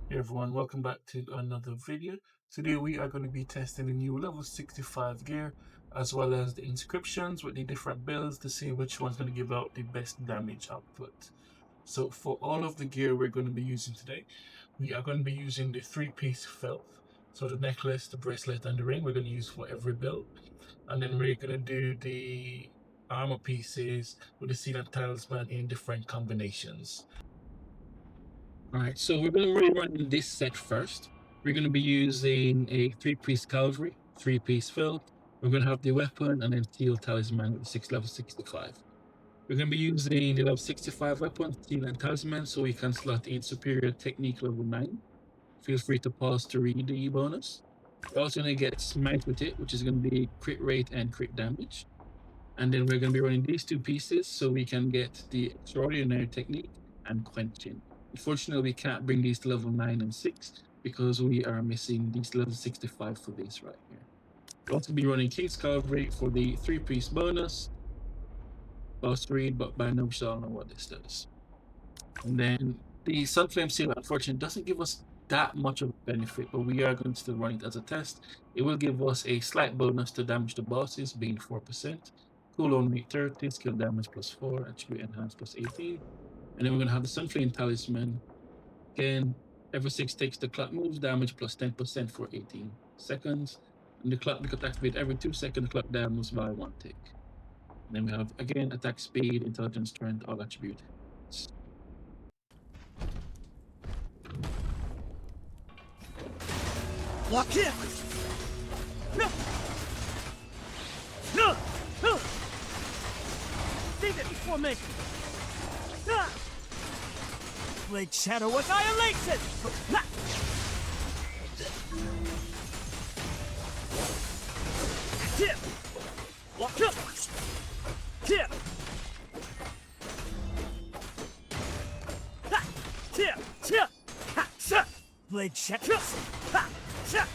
Hey everyone, welcome back to another video. Today we are going to be testing the new level 65 gear as well as the inscriptions with the different builds to see which one's going to give out the best damage output. So for all of the gear we're going to be using today, we are going to be using the 3-piece filth. So the necklace, the bracelet and the ring we're going to use for every build. And then we're going to do the armor pieces with the seal and talisman in different combinations. Alright, so we're going to be running this set first. We're going to be using a 3-piece cavalry, 3-piece fill. We're going to have the weapon and then steel talisman with the level 65. We're going to be using the level 65 weapon, steel and talisman, so we can slot in superior technique level 9. Feel free to pause to read the bonus. We're also going to get smite with it, which is going to be crit rate and crit damage. And then we're going to be running these 2 pieces so we can get the extraordinary technique and quenching. Unfortunately, we can't bring these to level 9 and 6 because we are missing these level 65 for this right here. We'll also be running King's Cavalry for the 3-piece bonus. Boss read, but by now we shall know what this does. And then the Sunflame seal, unfortunately, doesn't give us that much of a benefit, but we are going to still run it as a test. It will give us a slight bonus to damage the bosses, being 4%. Cooldown rate 30, skill damage +4, attribute enhance +18. And then we're going to have the Sunflame Talisman. Again, every 6 ticks, the clock moves, damage +10% for 18 seconds. And the clock becomes activated every 2 seconds, the clock down moves by 1 tick. And then we have, again, attack speed, intelligence, strength, all attribute. Lock in! No! Save it before me! Blade Shadow Annihilation! Tip! Lock up! Tip! Tip! Tip! Blade Shadow! Tip!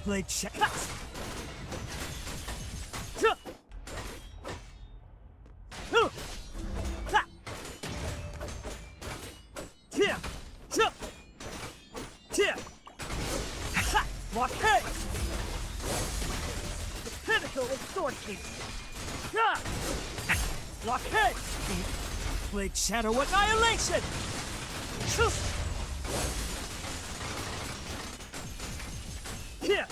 Blade check. Blockade! The pinnacle of sword keep. Blockade! Blade Shadow Annihilation! Here!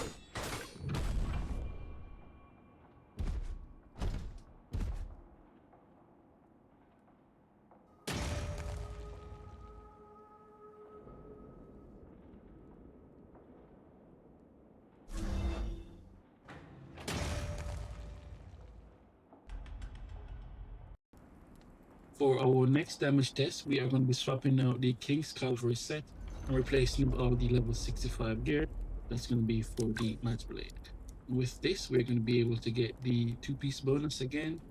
For our next damage test, we are going to be swapping out the King's Cavalry set and replacing all the level 65 gear. That's going to be for the Magiblade. With this, we're going to be able to get the 2-piece bonus again,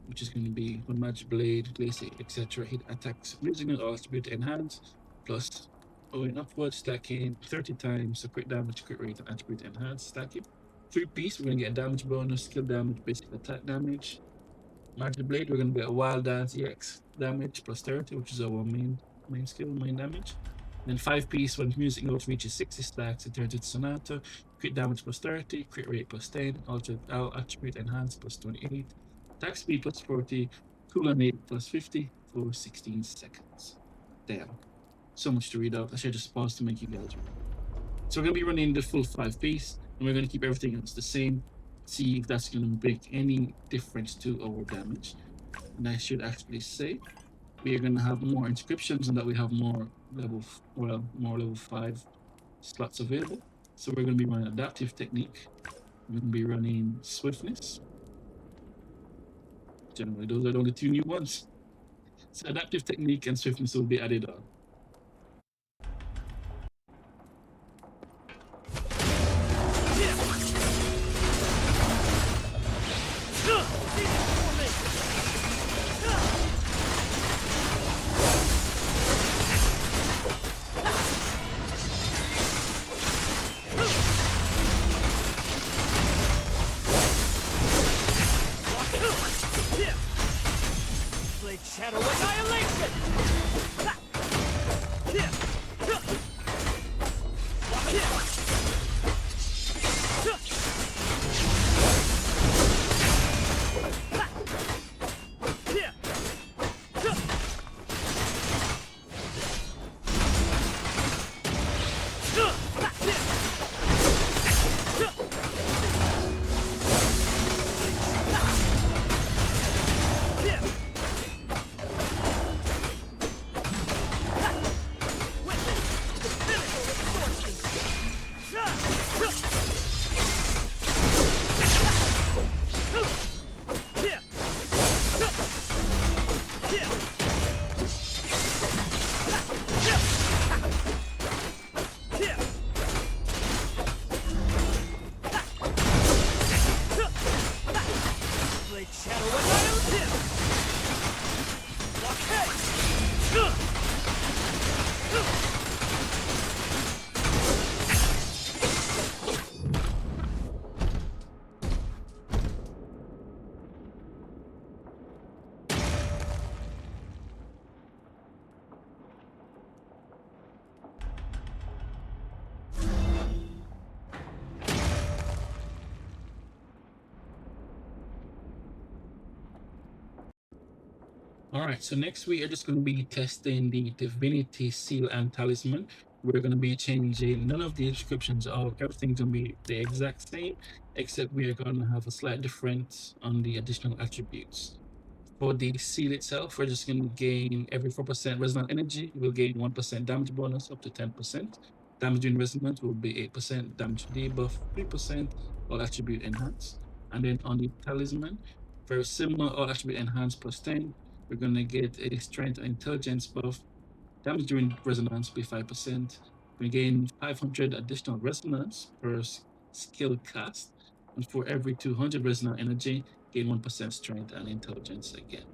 which is going to be when Magiblade, Glacier, etc. hit attacks using an attribute enhance, plus going upwards, stacking 30 times, so crit damage, crit rate, and attribute enhance, stacking. 3-piece, we're going to get a damage bonus, skill damage, basic attack damage. Magiblade, we're going to get a Wild Dance EX damage +30, which is our main skill, main damage. Then 5-piece, when music notes reaches 60 stacks, it turns into Sonata. Crit damage +30, crit rate +10, attribute enhance +28, attack speed +40, cooldown rate +50 for 16 seconds. Damn. So much to read out. I should just pause to make you guys read. So we're going to be running the full 5-piece, and we're going to keep everything else the same. See if that's going to make any difference to our damage. And I should actually say we are going to have more inscriptions and that we have more level 5 slots available. So we're going to be running adaptive technique. We're going to be running swiftness. Generally, those are the only 2 new ones. So adaptive technique and swiftness will be added on. Alright, so next we are just going to be testing the Divinity Seal and Talisman. We're going to be changing none of the descriptions of everything's going to be the exact same, except we are going to have a slight difference on the additional attributes. For the seal itself, we're just going to gain every 4% resonant energy. We'll gain 1% damage bonus up to 10%. Damage during resonance will be 8%, damage debuff 3%, all attribute enhance. And then on the talisman, very similar, all attribute enhance plus 10. We're going to get a strength and intelligence buff. Damage during resonance will be 5%. We gain 500 additional resonance per skill cast. And for every 200 resonant energy, gain 1% strength and intelligence again.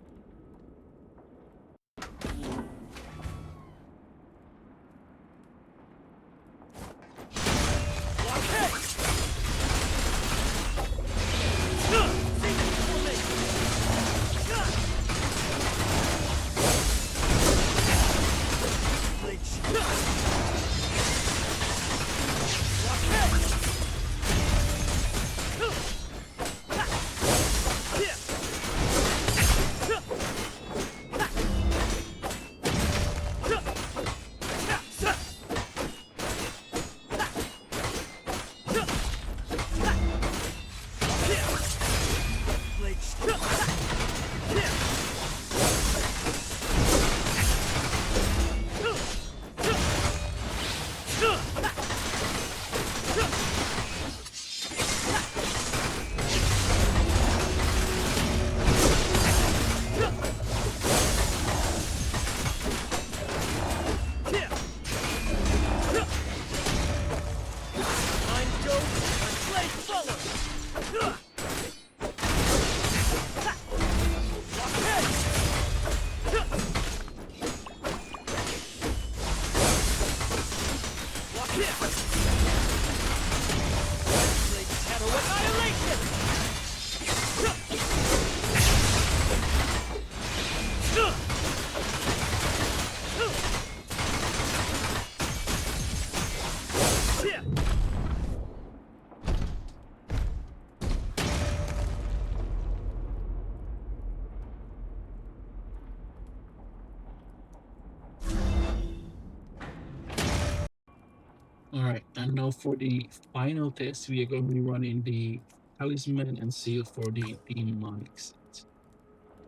All right, and now for the final test, we are going to be running the talisman and seal for the demonic set.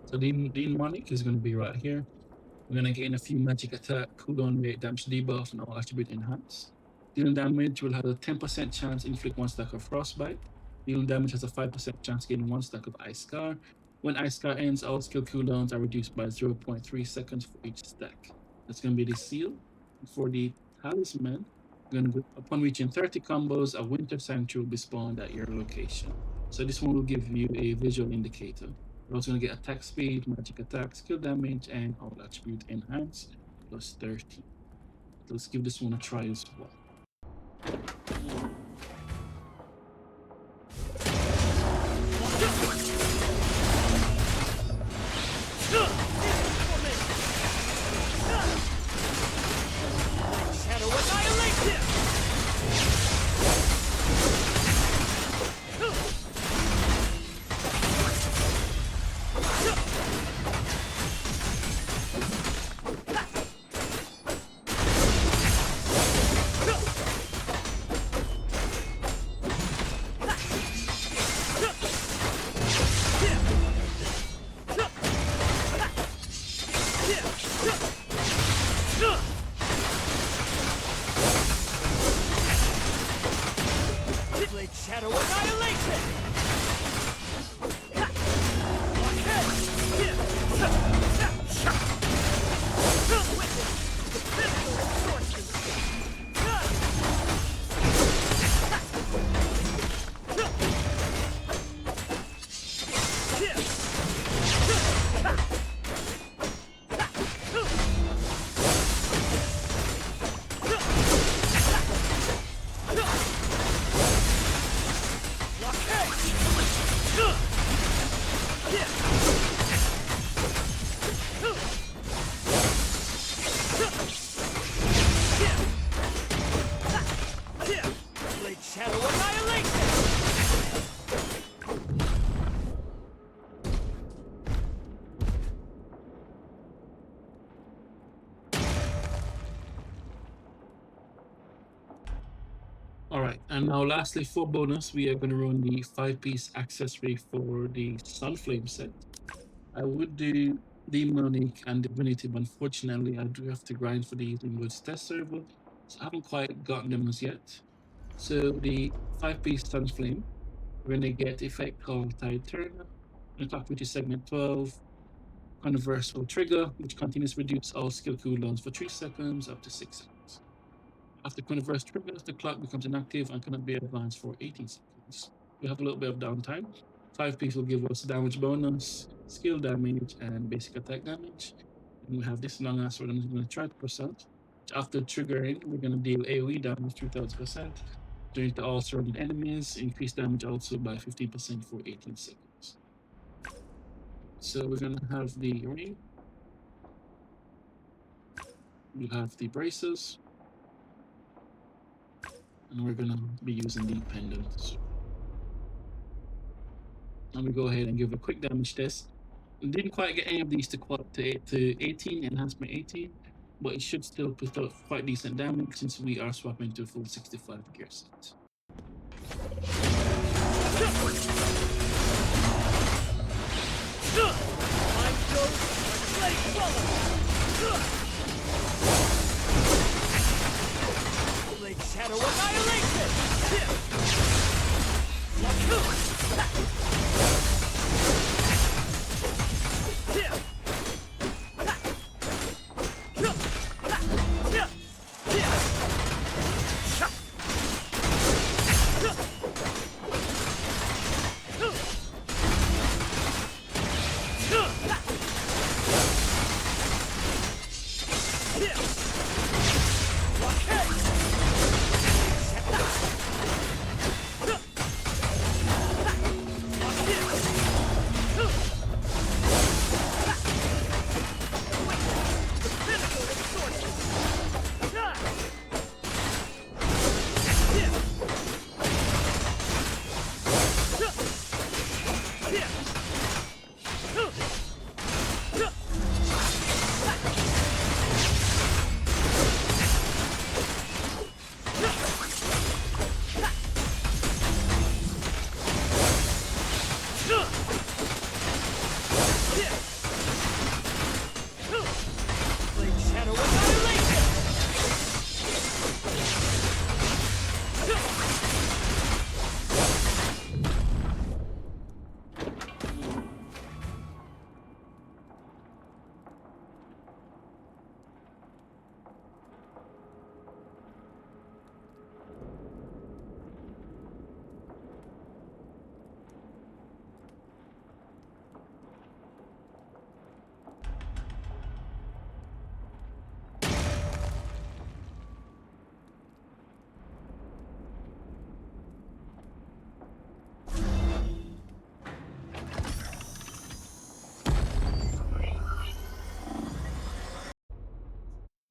So the demonic is going to be right here. We're going to gain a few magic attack, cooldown rate, damage debuff, and all attribute enhance. Dealing damage will have a 10% chance inflict 1 stack of frostbite. Dealing damage has a 5% chance gaining 1 stack of ice scar. When ice scar ends, all skill cooldowns are reduced by 0.3 seconds for each stack. That's going to be the seal. For the talisman, upon reaching 30 combos, a winter sanctuary will be spawned at your location. So this one will give you a visual indicator. You're also going to get attack speed, magic attack, skill damage, and all attribute enhance plus 30. So let's give this one a try as well. Shadow Annihilation! Blockhead! Shadow Annihilation! Alright, and now lastly for bonus, we are going to run the 5-piece accessory for the Sunflame set. I would do Demonic and Divinity, but unfortunately I do have to grind for these in Woods test server, so I haven't quite gotten them as yet. So the 5-piece Sunflame, we're going to get effect called Tide Turner, and clock which is segment 12, conversal trigger, which continues to reduce all skill cooldowns for 3 seconds up to 6 seconds. After converse triggers, the clock becomes inactive and cannot be advanced for 18 seconds. We have a little bit of downtime. 5-piece will give us damage bonus, skill damage, and basic attack damage. And we have this long ass sword, I'm going to try to percent. After triggering, we're going to deal AoE damage 3000%, during to all surrounding enemies, increase damage also by 15% for 18 seconds. So we're going to have the ring. We have the braces. And we're going to be using the pendant. And we go ahead and give a quick damage test. Didn't quite get any of these to 18, enhancement 18, but it should still put out quite decent damage since we are swapping to a full 65 gear set. Blade Shadow Annihilation!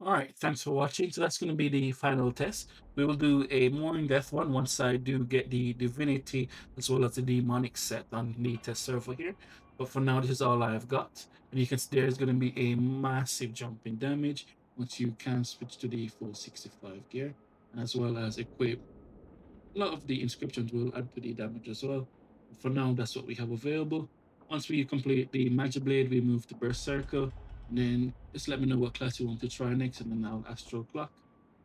All right, thanks for watching. So that's going to be the final test. We will do a more in-depth one once I do get the Divinity as well as the Demonic set on the test server here. But for now, this is all I've got. And you can see there's going to be a massive jump in damage once you can switch to the full 65 gear, as well as equip. A lot of the inscriptions will add to the damage as well. But for now, that's what we have available. Once we complete the Magiblade, we move to Berserker. And then just let me know what class you want to try next, and then I'll Astral Clock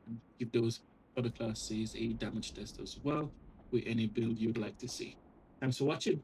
and give those other classes a damage test as well. with any build you'd like to see. Thanks for watching.